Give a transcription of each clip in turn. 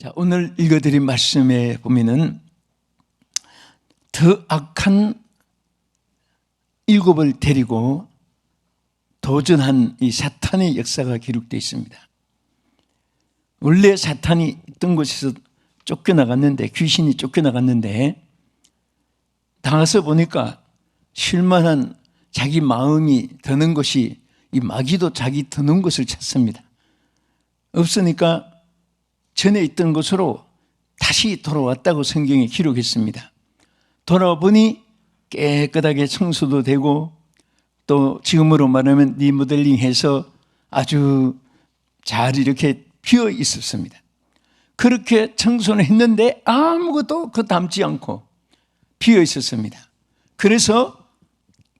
자, 오늘 읽어드린 말씀에 보면은 더 악한 일곱을 데리고 도전한 이 사탄의 역사가 기록되어 있습니다. 원래 사탄이 있던 곳에서 쫓겨나갔는데, 귀신이 쫓겨나갔는데, 나가서 보니까 쉴만한 자기 마음이 드는 것이, 이 마귀도 자기 드는 것을 찾습니다. 없으니까 전에 있던 곳으로 다시 돌아왔다고 성경에 기록했습니다. 돌아보니 깨끗하게 청소도 되고, 또 지금으로 말하면 리모델링해서 아주 잘 이렇게 비어 있었습니다. 그렇게 청소를 했는데 아무것도 담지 않고 비어 있었습니다. 그래서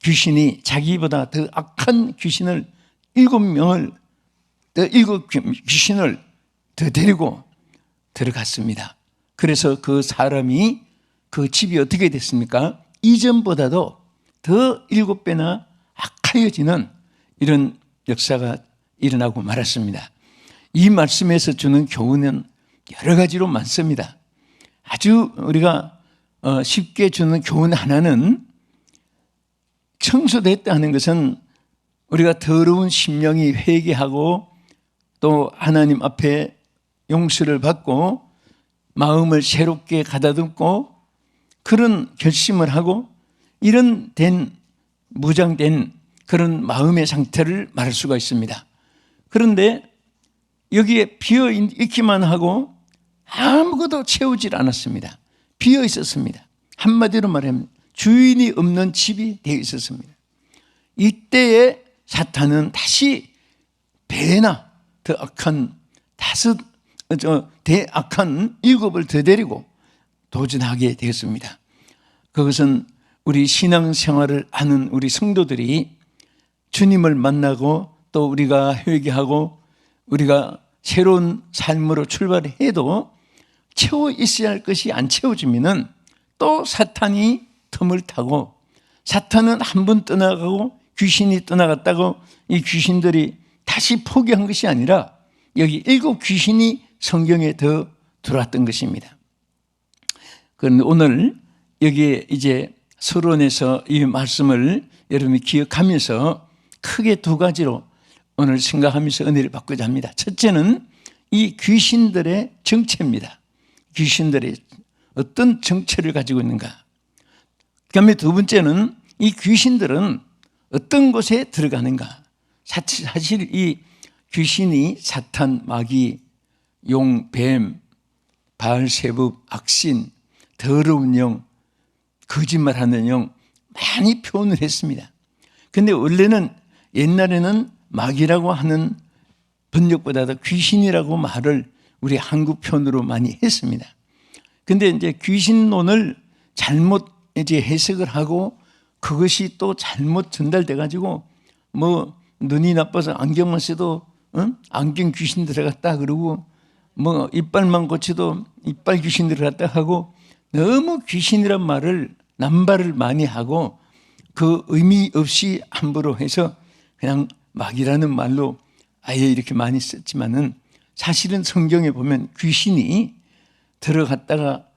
귀신이 자기보다 더 악한 귀신을 일곱 귀신을 더 데리고 들어갔습니다. 그래서 그 사람이, 그 집이 어떻게 됐습니까? 이전보다도 더 7배나 악하여지는 이런 역사가 일어나고 말았습니다. 이 말씀에서 주는 교훈은 여러 가지로 많습니다. 아주 우리가 쉽게 주는 교훈 하나는, 청소됐다 하는 것은 우리가 더러운 심령이 회개하고 또 하나님 앞에 용서를 받고 마음을 새롭게 가다듬고 그런 결심을 하고 이런 무장된 그런 마음의 상태를 말할 수가 있습니다. 그런데 여기에 비어 있기만 하고 아무것도 채우질 않았습니다. 비어 있었습니다. 한마디로 말하면 주인이 없는 집이 되어 있었습니다. 이때에 사탄은 다시 배나 더 악한 대악한 7을 더 데리고 도전하게 되었습니다. 그것은 우리 신앙생활을 하는 우리 성도들이 주님을 만나고 또 우리가 회개하고 우리가 새로운 삶으로 출발해도 채워 있어야 할 것이 안 채워지면은 또 사탄이 틈을 타고, 사탄은 한 번 떠나가고 귀신이 떠나갔다고 이 귀신들이 다시 포기한 것이 아니라 여기 7 귀신이 성경에 더 들어왔던 것입니다. 그런데 오늘 여기에 이제 서론에서 이 말씀을 여러분이 기억하면서 크게 2가지로 오늘 생각하면서 은혜를 받고자 합니다. 첫째는 이 귀신들의 정체입니다. 귀신들의 어떤 정체를 가지고 있는가. 그 다음에 2번째는 이 귀신들은 어떤 곳에 들어가는가. 사실 이 귀신이 사탄, 마귀, 용, 뱀, 바알세붑, 악신, 더러운 영, 거짓말하는 영 많이 표현을 했습니다. 그런데 원래는 옛날에는 마귀라고 하는 번역보다도 귀신이라고 말을 우리 한국 표현으로 많이 했습니다. 그런데 이제 귀신론을 잘못 이제 해석을 하고 그것이 또 잘못 전달돼 가지고 뭐 눈이 나빠서 안경만 써도 안경 귀신 들어갔다 그러고 뭐 이빨만 고쳐도 이빨 귀신 들어갔다 하고 너무 귀신이란 말을 남발을 많이 하고 그 의미 없이 함부로 해서 그냥 마귀라는 말로 아예 이렇게 많이 썼지만은 사실은 성경에 보면 귀신이 들어갔다가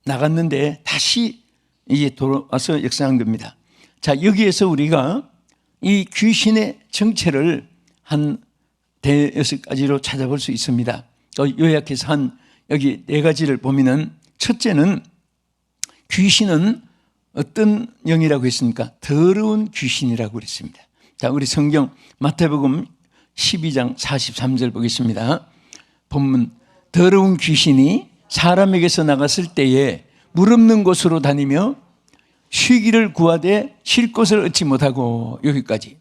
나갔는데 다시 이제 돌아와서 역사한 겁니다. 자, 여기에서 우리가 이 귀신의 정체를 한 5가지로 찾아볼 수 있습니다. 요약해서 여기 4가지를 보면은, 첫째는 귀신은 어떤 영이라고 했습니까? 더러운 귀신이라고 그랬습니다. 자, 우리 성경 마태복음 12장 43절 보겠습니다. 본문, 더러운 귀신이 사람에게서 나갔을 때에 물 없는 곳으로 다니며 쉬기를 구하되 쉴 곳을 얻지 못하고, 여기까지.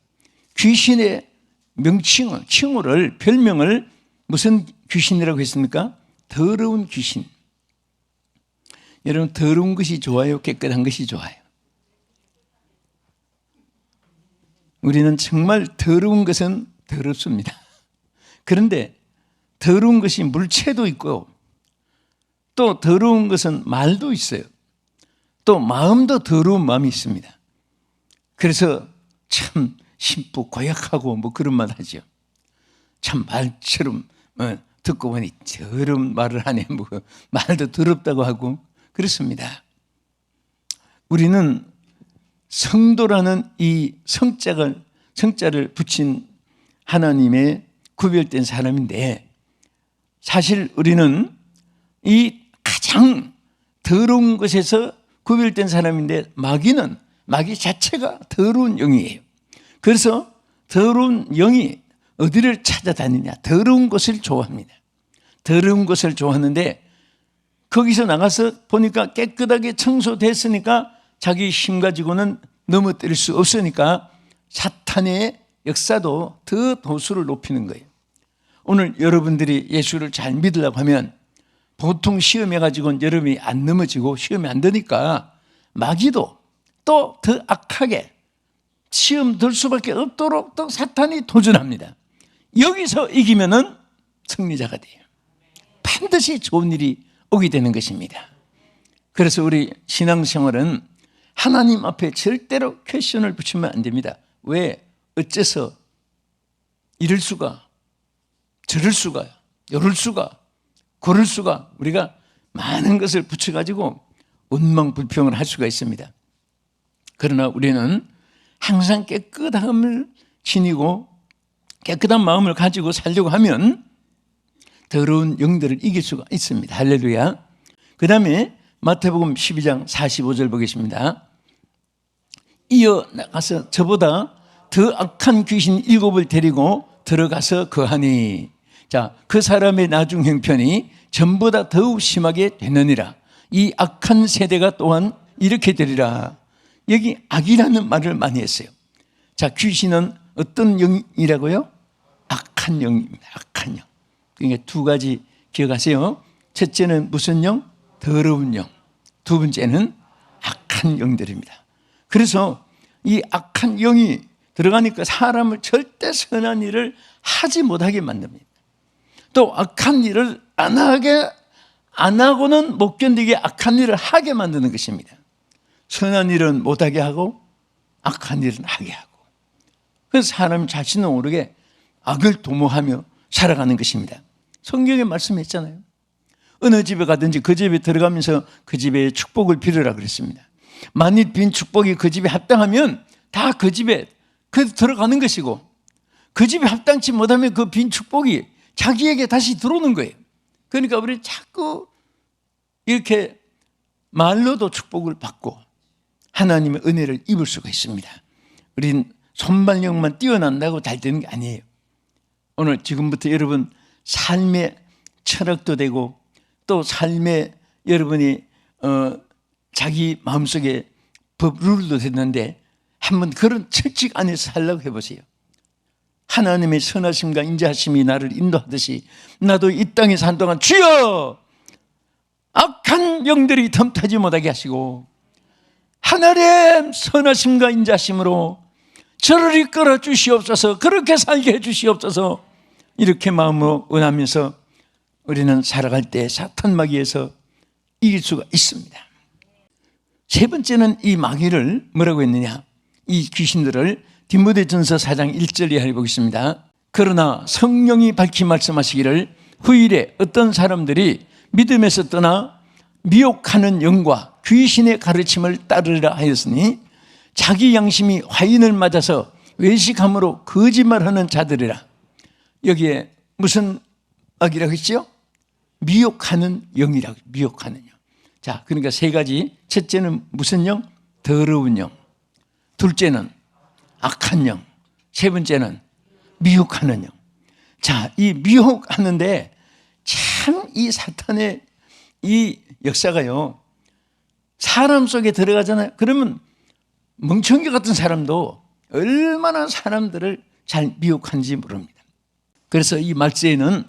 귀신의 칭호를, 별명을 무슨 귀신이라고 했습니까? 더러운 귀신. 여러분, 더러운 것이 좋아요? 깨끗한 것이 좋아요? 우리는 정말 더러운 것은 더럽습니다. 그런데 더러운 것이 물체도 있고 또 더러운 것은 말도 있어요. 또 마음도 더러운 마음이 있습니다. 그래서 참 심부 고약하고 뭐 그런 말 하죠. 참 말처럼 듣고 보니 더러운 말을 하네. 뭐 말도 더럽다고 하고 그렇습니다. 우리는 성도라는 이 성자를 붙인 하나님의 구별된 사람인데, 사실 우리는 이 가장 더러운 것에서 구별된 사람인데, 마귀 자체가 더러운 영이에요. 그래서 더러운 영이 어디를 찾아다니냐? 더러운 것을 좋아합니다. 더러운 것을 좋아하는데, 거기서 나가서 보니까 깨끗하게 청소됐으니까 자기 힘 가지고는 넘어뜨릴 수 없으니까 사탄의 역사도 더 도수를 높이는 거예요. 오늘 여러분들이 예수를 잘 믿으려고 하면 보통 시험해 가지고는 여러분이 안 넘어지고 시험이 안 되니까 마귀도 또 더 악하게 시험 들 수밖에 없도록 또 사탄이 도전합니다. 여기서 이기면은 승리자가 돼요. 반드시 좋은 일이 오게 되는 것입니다. 그래서 우리 신앙생활은 하나님 앞에 절대로 퀘션을 붙이면 안 됩니다. 왜? 어째서 이럴 수가, 저럴 수가, 요럴 수가, 고를 수가, 우리가 많은 것을 붙여가지고 원망불평을 할 수가 있습니다. 그러나 우리는 항상 깨끗함을 지니고 깨끗한 마음을 가지고 살려고 하면 더러운 영들을 이길 수가 있습니다. 할렐루야. 그 다음에 마태복음 12장 45절 보겠습니다. 이어 나가서 저보다 더 악한 귀신 7을 데리고 들어가서 거하니, 자, 그 사람의 나중 형편이 전보다 더욱 심하게 되느니라. 이 악한 세대가 또한 이렇게 되리라. 여기 악이라는 말을 많이 했어요. 자, 귀신은 어떤 영이라고요? 악한 영입니다. 악한 영. 그러니까 두 가지 기억하세요. 첫째는 무슨 영? 더러운 영. 두 번째는 악한 영들입니다. 그래서 이 악한 영이 들어가니까 사람을 절대 선한 일을 하지 못하게 만듭니다. 또 악한 일을 안 하고는 못 견디게 악한 일을 하게 만드는 것입니다. 선한 일은 못하게 하고 악한 일은 하게 하고, 그래서 사람이 자신을 모르게 악을 도모하며 살아가는 것입니다. 성경에 말씀했잖아요. 어느 집에 가든지 그 집에 들어가면서 그 집에 축복을 빌으라 그랬습니다. 만일 빈 축복이 그 집에 합당하면 다 그 집에 들어가는 것이고, 그 집에 합당치 못하면 그 빈 축복이 자기에게 다시 들어오는 거예요. 그러니까 우리 자꾸 이렇게 말로도 축복을 받고 하나님의 은혜를 입을 수가 있습니다. 우린 손발력만 뛰어난다고 잘 되는 게 아니에요. 오늘 지금부터 여러분 삶의 철학도 되고, 또 삶의 여러분이 자기 마음속에 법 룰도 됐는데 한번 그런 철칙 안에서 살라고 해보세요. 하나님의 선하심과 인자하심이 나를 인도하듯이 나도 이 땅에 산 동안 주여 악한 영들이 틈타지 못하게 하시고 하나님 선하심과 인자하심으로 저를 이끌어 주시옵소서, 그렇게 살게 해 주시옵소서, 이렇게 마음으로 원하면서 우리는 살아갈 때 사탄 마귀에서 이길 수가 있습니다. 세 번째는 이 마귀를 뭐라고 했느냐, 이 귀신들을 디모데전서 4장 1절 이하를 보겠습니다. 그러나 성령이 밝히 말씀하시기를 후일에 어떤 사람들이 믿음에서 떠나 미혹하는 영과 귀신의 가르침을 따르라 하였으니 자기 양심이 화인을 맞아서 외식함으로 거짓말하는 자들이라. 여기에 무슨 악이라고 했죠? 미혹하는 영이라고. 미혹하는 영. 자, 그러니까 세 가지. 첫째는 무슨 영? 더러운 영. 둘째는 악한 영. 세 번째는 미혹하는 영. 자, 이 미혹하는데 참 이 사탄의 이 역사가요, 사람 속에 들어가잖아요. 그러면 멍청이 같은 사람도 얼마나 사람들을 잘 미혹하는지 모릅니다. 그래서 이 말세에는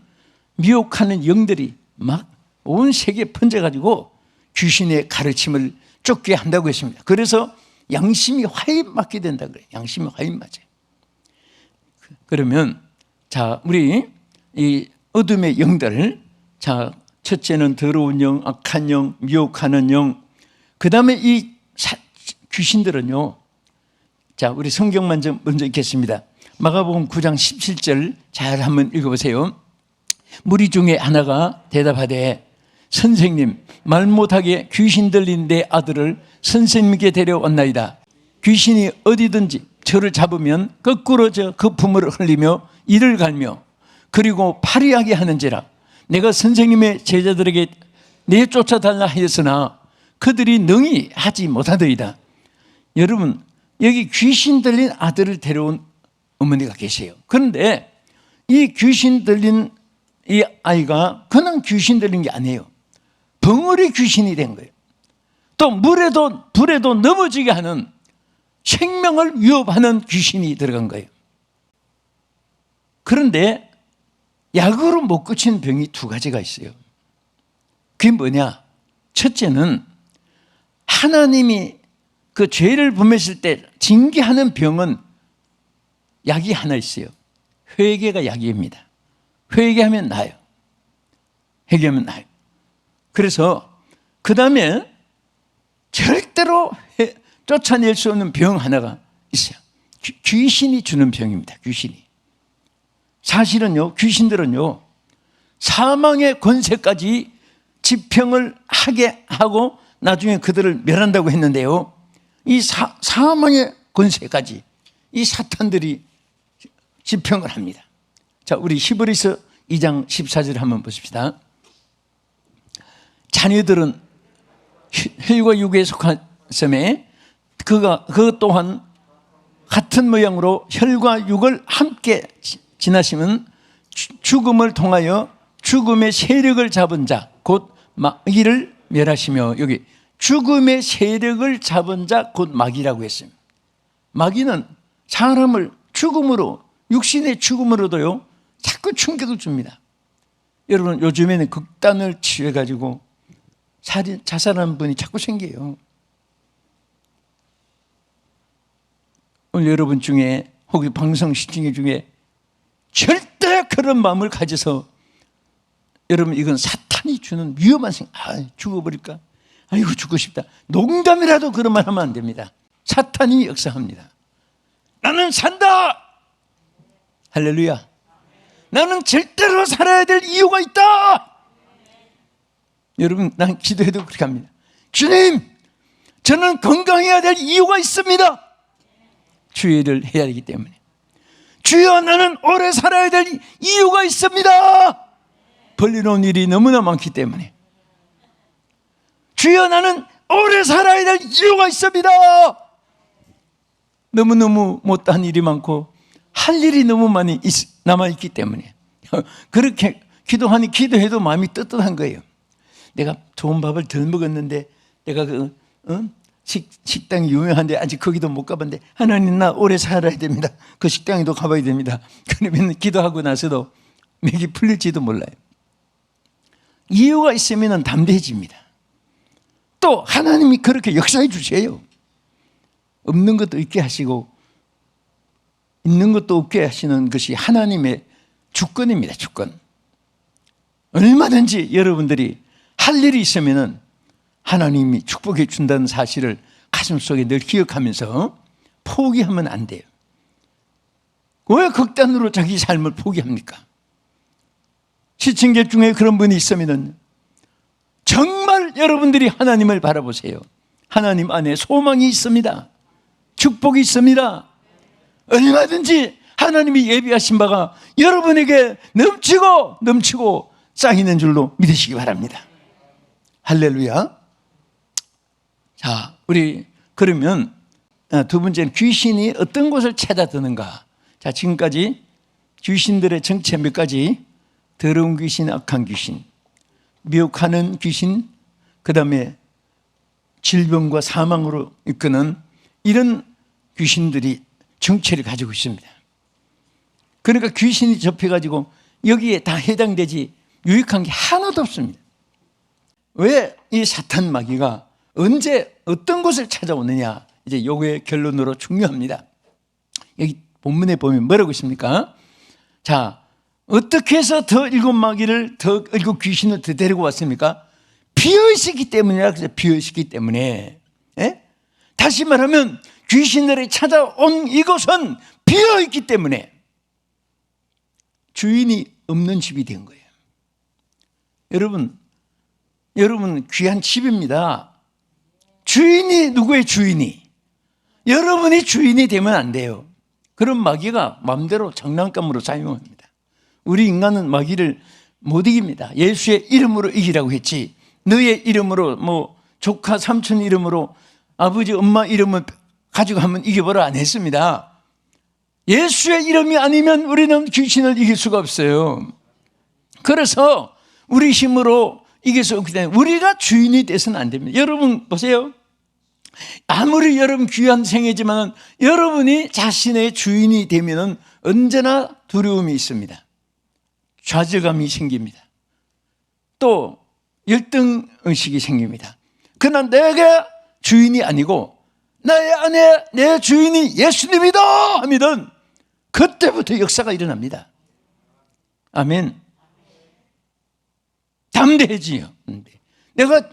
미혹하는 영들이 막 온 세계에 번져가지고 귀신의 가르침을 쫓게 한다고 했습니다. 그래서 양심이 화인 맞게 된다 그래요. 양심이 화인 맞아요. 그러면 자, 우리 이 어둠의 영들, 자, 첫째는 더러운 영, 악한 영, 미혹하는 영. 그 다음에 이 귀신들은요, 자, 우리 성경만 좀 먼저 읽겠습니다. 마가복음 9장 17절 잘 한번 읽어보세요. 무리 중에 하나가 대답하되 선생님, 말 못하게 귀신 들린 내 아들을 선생님께 데려왔나이다. 귀신이 어디든지 저를 잡으면 거꾸로 저 거품을 흘리며 이를 갈며 그리고 파리하게 하는지라. 내가 선생님의 제자들에게 내쫓아달라 하였으나 그들이 능히 하지 못하더이다. 여러분, 여기 귀신 들린 아들을 데려온 어머니가 계세요. 그런데 이 귀신 들린 이 아이가 그냥 귀신 들린 게 아니에요. 벙어리 귀신이 된 거예요. 또 물에도 불에도 넘어지게 하는 생명을 위협하는 귀신이 들어간 거예요. 그런데 약으로 못 고치는 병이 두 가지가 있어요. 그게 뭐냐? 첫째는 하나님이 그 죄를 범했을 때 징계하는 병은 약이 하나 있어요. 회개가 약입니다. 회개하면 나아요. 회개하면 나아요. 그래서 그 다음에 절대로 쫓아낼 수 없는 병 하나가 있어요. 귀신이 주는 병입니다. 귀신이. 사실은요, 귀신들은요, 사망의 권세까지 지평을 하게 하고 나중에 그들을 멸한다고 했는데요, 이 사망의 권세까지 이 사탄들이 지평을 합니다. 자, 우리 히브리서 2장 14절 한번 보십시다. 자녀들은 혈과 육에 속하심에 그것 또한 같은 모양으로 혈과 육을 함께 지나시면 죽음을 통하여 죽음의 세력을 잡은 자 곧 마귀를 멸하시며, 여기 죽음의 세력을 잡은 자 곧 마귀라고 했습니다. 마귀는 사람을 죽음으로, 육신의 죽음으로도요 자꾸 충격을 줍니다. 여러분, 요즘에는 극단을 취해가지고 자살하는 분이 자꾸 생겨요. 오늘 여러분 중에 혹은 방송 시청자 중에 절대 그런 마음을 가져서, 여러분, 이건 사탄이 주는 위험한 생각, 죽어버릴까? 아이고 죽고 싶다, 농담이라도 그런 말 하면 안 됩니다. 사탄이 역사합니다. 나는 산다. 할렐루야. 나는 절대로 살아야 될 이유가 있다. 여러분, 난 기도해도 그렇게 합니다. 주님, 저는 건강해야 될 이유가 있습니다. 주의를 해야 하기 때문에. 주여, 나는 오래 살아야 될 이유가 있습니다. 벌려놓은 일이 너무나 많기 때문에. 주여, 나는 오래 살아야 될 이유가 있습니다. 너무너무 못한 일이 많고 할 일이 너무 많이 남아있기 때문에 그렇게 기도해도 마음이 떳떳한 거예요. 내가 좋은 밥을 덜 먹었는데, 내가 식당이 유명한데 아직 거기도 못 가봤는데, 하나님, 나 오래 살아야 됩니다. 그 식당에도 가봐야 됩니다. 그러면 기도하고 나서도 맥이 풀릴지도 몰라요. 이유가 있으면 담대해집니다. 또 하나님이 그렇게 역사해 주세요. 없는 것도 있게 하시고 있는 것도 없게 하시는 것이 하나님의 주권입니다. 주권. 얼마든지 여러분들이 할 일이 있으면 하나님이 축복해 준다는 사실을 가슴속에 늘 기억하면서 포기하면 안 돼요. 왜 극단으로 자기 삶을 포기합니까? 시청자 중에 그런 분이 있으면 정말 여러분들이 하나님을 바라보세요. 하나님 안에 소망이 있습니다. 축복이 있습니다. 얼마든지 하나님이 예비하신 바가 여러분에게 넘치고 쌓이는 줄로 믿으시기 바랍니다. 할렐루야. 자, 우리 그러면 두 번째는 귀신이 어떤 곳을 찾아드는가. 자, 지금까지 귀신들의 정체 몇 가지: 더러운 귀신, 악한 귀신, 미혹하는 귀신, 그 다음에 질병과 사망으로 이끄는 이런 귀신들이 정체를 가지고 있습니다. 그러니까 귀신이 접해가지고 여기에 다 해당되지 유익한 게 하나도 없습니다. 왜 이 사탄 마귀가 언제 어떤 곳을 찾아오느냐, 이제 요거의 결론으로 중요합니다. 여기 본문에 보면 뭐라고 있습니까? 자, 어떻게 해서 더 일곱 귀신을 더 데리고 왔습니까? 비어있었기 때문이라. 그래서 비어있었기 때문에. 예? 다시 말하면 귀신들이 찾아온 이곳은 비어있기 때문에 주인이 없는 집이 된 거예요. 여러분 귀한 집입니다. 주인이 누구의 주인이? 여러분이 주인이 되면 안 돼요. 그런 마귀가 마음대로 장난감으로 사용합니다. 우리 인간은 마귀를 못 이깁니다. 예수의 이름으로 이기라고 했지, 너의 이름으로, 조카 삼촌 이름으로, 아버지 엄마 이름을 가지고 한번 이겨보라 안 했습니다. 예수의 이름이 아니면 우리는 귀신을 이길 수가 없어요. 그래서 우리 힘으로 이길 수 없기 때문에 우리가 주인이 돼서는 안 됩니다. 여러분 보세요. 아무리 여러분 귀한 생애지만 여러분이 자신의 주인이 되면 언제나 두려움이 있습니다. 좌절감이 생깁니다. 또 열등의식이 생깁니다. 그러나 내가 주인이 아니고 나의 안에 내 주인이 예수님이다 하면 그때부터 역사가 일어납니다. 아멘. 담대해지요. 내가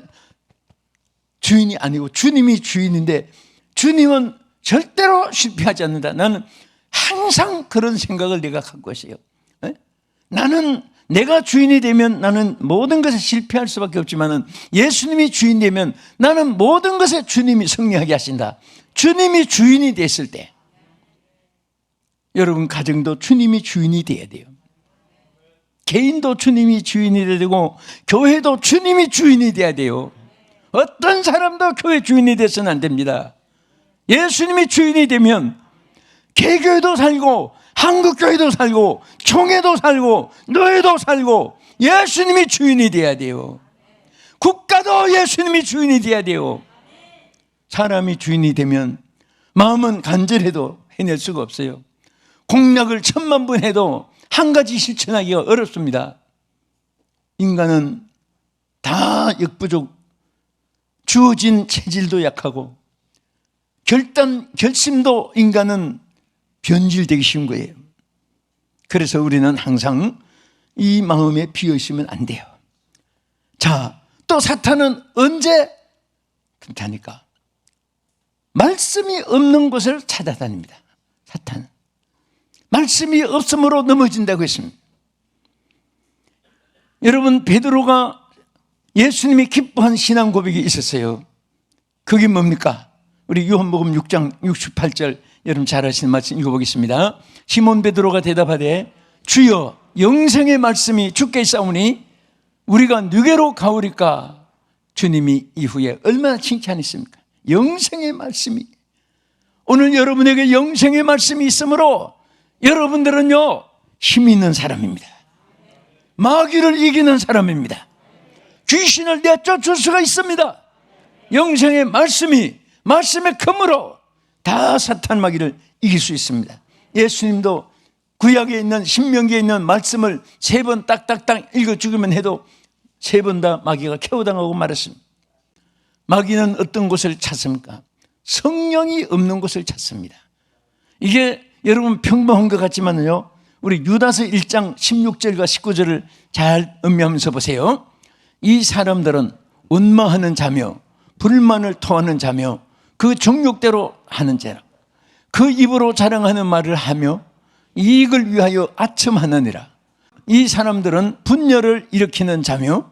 주인이 아니고 주님이 주인인데 주님은 절대로 실패하지 않는다. 나는 항상 그런 생각을 내가 갖고 있어요. 나는 내가 주인이 되면 나는 모든 것에 실패할 수밖에 없지만 예수님이 주인 되면 나는 모든 것에 주님이 승리하게 하신다. 주님이 주인이 됐을 때 여러분 가정도 주님이 주인이 돼야 돼요. 개인도 주님이 주인이 돼야 되고 교회도 주님이 주인이 돼야 돼요. 어떤 사람도 교회 주인이 돼서는 안 됩니다. 예수님이 주인이 되면 개교회도 살고 한국교회도 살고 총회도 살고 노예도 살고 예수님이 주인이 돼야 돼요. 국가도 예수님이 주인이 돼야 돼요. 사람이 주인이 되면 마음은 간절해도 해낼 수가 없어요. 공약을 1000만 번 해도 한 가지 실천하기가 어렵습니다. 인간은 다 역부족, 주어진 체질도 약하고 결심도 인간은 변질되기 쉬운 거예요. 그래서 우리는 항상 이 마음에 비어있으면 안 돼요. 자, 또 사탄은 언제 그렇다니까 말씀이 없는 곳을 찾아다닙니다. 사탄은 말씀이 없으므로 넘어진다고 했습니다. 여러분 베드로가 예수님이 기뻐한 신앙 고백이 있었어요. 그게 뭡니까? 우리 요한복음 6장 68절 여러분 잘 아시는 말씀 읽어보겠습니다. 시몬 베드로가 대답하되 주여 영생의 말씀이 주께 있사오니 우리가 누게로 가오리까? 주님이 이후에 얼마나 칭찬했습니까? 영생의 말씀이, 오늘 여러분에게 영생의 말씀이 있으므로 여러분들은요 힘 있는 사람입니다. 마귀를 이기는 사람입니다. 귀신을 내쫓을 수가 있습니다. 영생의 말씀의 컴으로 다 사탄 마귀를 이길 수 있습니다. 예수님도 구약에 있는 신명기에 있는 말씀을 3번 딱딱딱 읽어 주기만 해도 3번 다 마귀가 캐오당하고 말았습니다. 마귀는 어떤 곳을 찾습니까? 성령이 없는 곳을 찾습니다. 이게 여러분 평범한 것 같지만요, 우리 유다서 1장 16절과 19절을 잘 음미하면서 보세요. 이 사람들은 원망하는 자며 불만을 토하는 자며 그 정욕대로 하는 자라. 그 입으로 자랑하는 말을 하며 이익을 위하여 아첨하느니라. 이 사람들은 분열을 일으키는 자며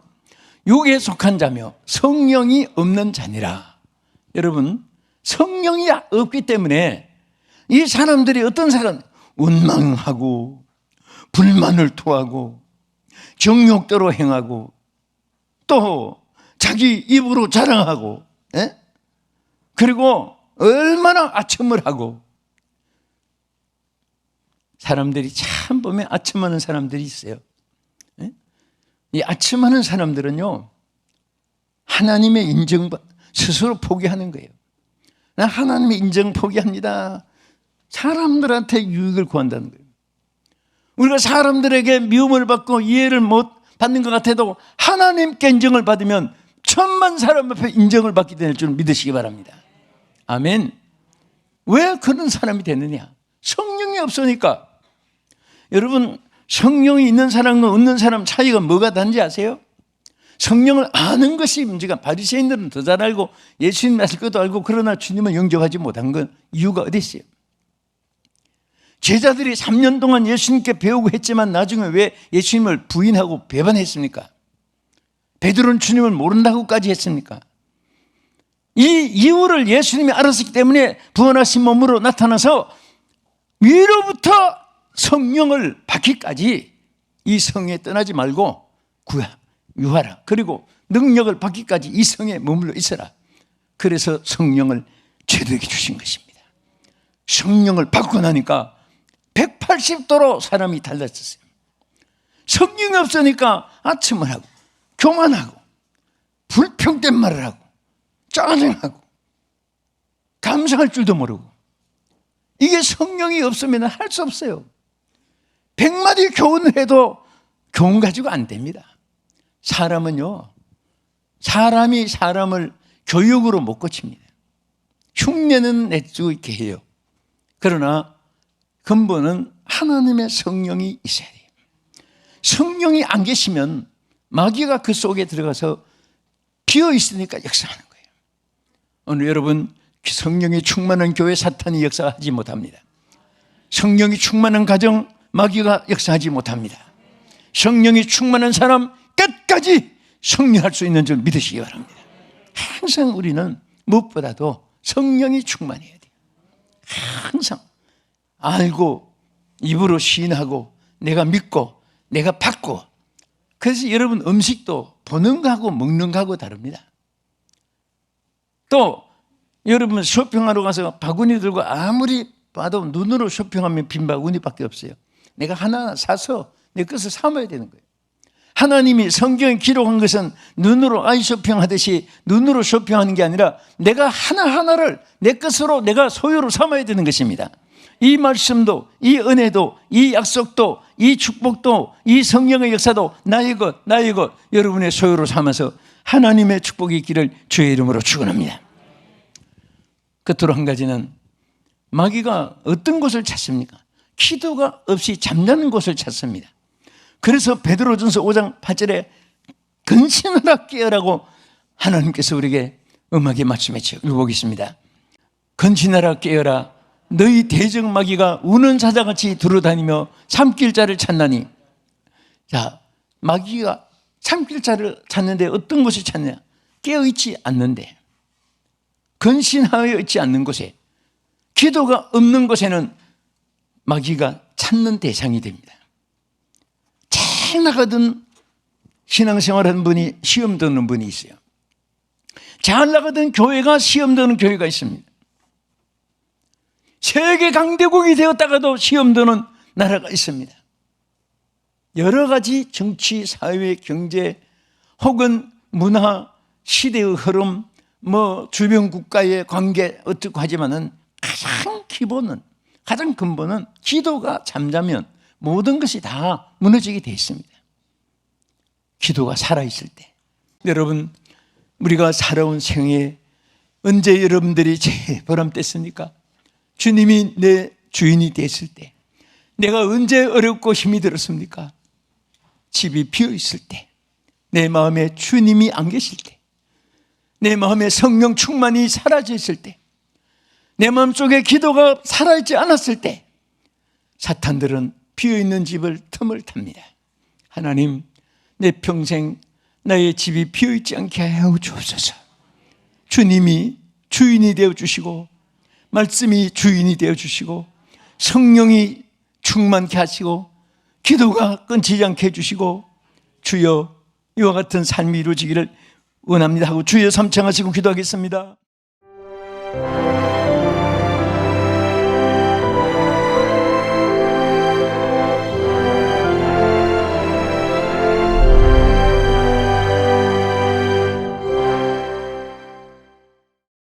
육에 속한 자며 성령이 없는 자니라. 여러분 성령이 없기 때문에 이 사람들이 어떤 사람 원망하고 불만을 토하고 정욕대로 행하고 또 자기 입으로 자랑하고 그리고 얼마나 아첨을 하고, 사람들이 참 보면 아첨하는 사람들이 있어요. 이 아첨하는 사람들은요 하나님의 인정 스스로 포기하는 거예요. 나 하나님의 인정 포기합니다. 사람들한테 유익을 구한다는 거예요. 우리가 사람들에게 미움을 받고 이해를 못 받는 것 같아도 하나님께 인정을 받으면 1000만 사람 앞에 인정을 받게 될 줄 믿으시기 바랍니다. 아멘. 왜 그런 사람이 되느냐? 성령이 없으니까. 여러분 성령이 있는 사람과 없는 사람 차이가 뭐가 다른지 아세요? 성령을 아는 것이 문제가, 바리새인들은 더 잘 알고 예수님 말씀 것도 알고 그러나 주님을 영접하지 못한 건 이유가 어디 있어요? 제자들이 3년 동안 예수님께 배우고 했지만 나중에 왜 예수님을 부인하고 배반했습니까? 베드로는 주님을 모른다고까지 했습니까? 이 이유를 예수님이 알았기 때문에 부활하신 몸으로 나타나서 위로부터 성령을 받기까지 이 성에 떠나지 말고 유하라. 그리고 능력을 받기까지 이 성에 머물러 있어라. 그래서 성령을 제도에게 주신 것입니다. 성령을 받고 나니까 180도로 사람이 달라졌어요. 성령이 없으니까 아첨을 하고 교만하고 불평된 말을 하고 짜증하고 감상할 줄도 모르고, 이게 성령이 없으면 할 수 없어요. 100마디 교훈을 해도 교훈 가지고 안 됩니다. 사람은요, 사람이 사람을 교육으로 못 고칩니다. 흉내는 낼수 있게 해요. 그러나 근본은 하나님의 성령이 있어야 돼요. 성령이 안 계시면 마귀가 그 속에 들어가서 비어 있으니까 역사하는 거예요. 오늘 여러분, 성령이 충만한 교회 사탄이 역사하지 못합니다. 성령이 충만한 가정 마귀가 역사하지 못합니다. 성령이 충만한 사람 끝까지 승리할 수 있는 줄 믿으시기 바랍니다. 항상 우리는 무엇보다도 성령이 충만해야 돼요. 항상 알고 입으로 시인하고 내가 믿고 내가 받고. 그래서 여러분, 음식도 보는 거하고 먹는 거하고 다릅니다. 또 여러분, 쇼핑하러 가서 바구니 들고 아무리 봐도 눈으로 쇼핑하면 빈 바구니밖에 없어요. 내가 하나 사서 내 것을 삼아야 되는 거예요. 하나님이 성경에 기록한 것은 눈으로 아이 쇼핑하듯이 눈으로 쇼핑하는 게 아니라 내가 하나하나를 내 것으로 내가 소유로 삼아야 되는 것입니다. 이 말씀도, 이 은혜도, 이 약속도, 이 축복도, 이 성령의 역사도 나의 것, 나의 것, 여러분의 소유로 삼아서 하나님의 축복이 있기를 주의 이름으로 축원합니다. 끝으로 한 가지는, 마귀가 어떤 곳을 찾습니까? 기도가 없이 잠자는 곳을 찾습니다. 그래서 베드로전서 5장 8절에 근신하라 깨어라고 하나님께서 우리에게 음하게 말씀해 주시겠습니다. 근신하라 깨어라. 너희 대적 마귀가 우는 사자같이 두루다니며 삼킬 자를 찾나니. 자, 마귀가 삼킬 자를 찾는데 어떤 곳을 찾느냐? 깨어있지 않는데, 근신하여 있지 않는 곳에, 기도가 없는 곳에는 마귀가 찾는 대상이 됩니다. 잘 나가던 신앙생활하는 분이 시험 드는 분이 있어요. 잘 나가던 교회가 시험 드는 교회가 있습니다. 세계 강대국이 되었다가도 시험 드는 나라가 있습니다. 여러 가지 정치, 사회, 경제 혹은 문화, 시대의 흐름, 주변 국가의 관계 어떻고 하지만은 가장 기본은, 가장 근본은 기도가 잠자면 모든 것이 다 무너지게 되어 있습니다. 기도가 살아있을 때. 여러분, 우리가 살아온 생에 언제 여러분들이 제일 보람됐습니까? 주님이 내 주인이 됐을 때. 내가 언제 어렵고 힘이 들었습니까? 집이 비어 있을 때, 내 마음에 주님이 안 계실 때, 내 마음에 성령 충만이 사라져 있을 때, 내 마음속에 기도가 살아있지 않았을 때, 사탄들은 비어있는 집을 틈을 탑니다. 하나님, 내 평생 나의 집이 비어있지 않게 하여 주옵소서. 주님이 주인이 되어주시고, 말씀이 주인이 되어주시고, 성령이 충만케 하시고, 기도가 끊지지 않게 해주시고, 주여 이와 같은 삶이 이루어지기를 원합니다 하고 주여 삼창하시고 기도하겠습니다.